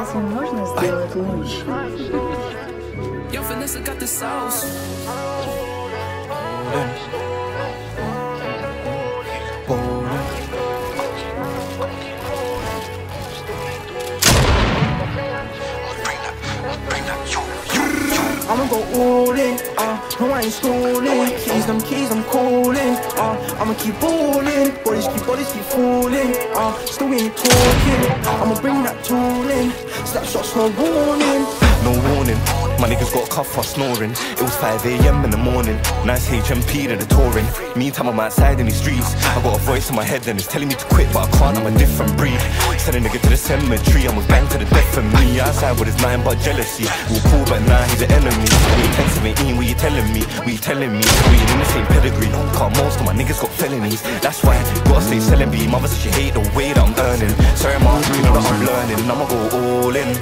Разве можно сделать лучше? I'ma go all in, no I ain't stalling. Keys, I'm calling, I'ma keep balling. Bodies keep falling, still we ain't talking. I'ma bring that tool in, slap shots, no warning. No warning, my niggas got cuffed for snoring. It was 5 AM in the morning, nice HMP to the touring. Meantime I'm outside in the streets, I got a voice in my head and it's telling me to quit, but I can't, I'm a different breed. Send a nigga to the cemetery, I was banged to the death for me. Outside with his mind but jealousy, we were cool but now he's an enemy. We ain't 10-17, what you telling me? What you telling me? We ain't in the same pedigree, cause most of my niggas got felonies. That's why, gotta stay selling B. Mother said she hate the way that I'm earning. Sorry ma, you know that I'm learning, I'ma go all in.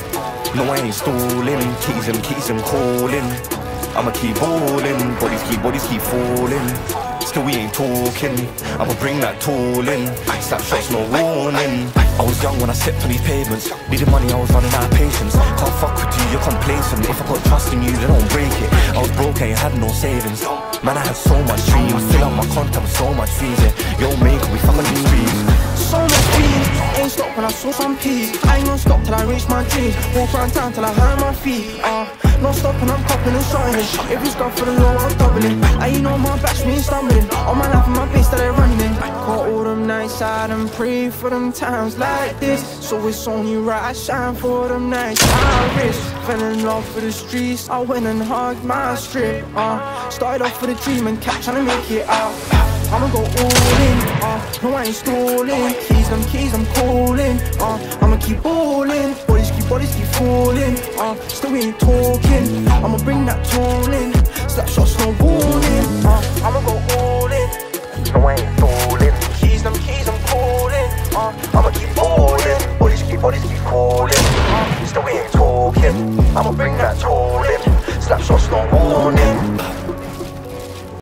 No I ain't stalling, keys them calling. I'ma keep balling, bodies keep falling. Still we ain't talking, I'ma bring that tool in. Slap shots, no warning. I was young when I stepped on these pavements. Needed money, I was running out of patience. Can't fuck with you, you're complacent. If I got trust in you, then don't break it. I was broke, I ain't had no savings. Man, I had so much dreams. Fill up my contact with so much fees. Yo, mate, we fucking these streets. So much dreams, ain't stopped when I saw some peas. I ain't gonna stop till I reach my dreams. Walk around town till I hurt my feet. No stopping, I'm copping and shotting. If it's gone for the low, I'm doubling. I ain't on my back, me ain't stumbling. On my life and my base that they're running. Caught all them nights out and pray for them times like this. So it's only right I shine for them nights I risk. Fell in love with the streets, I went and hugged my strip. Started off with a dream and kept trying to make it out. I'ma go all in, no I ain't stalling. Keys, I'm calling, I'ma keep balling. Bodies keep falling, still we ain't talking. I'ma bring that tool in, slap shots, no warning. I'ma go all in, no I ain't stalling. Keys, I'm calling, I'ma keep balling. Bodies keep falling, still we ain't talking. I'ma bring that tool in, slap shots, no warning.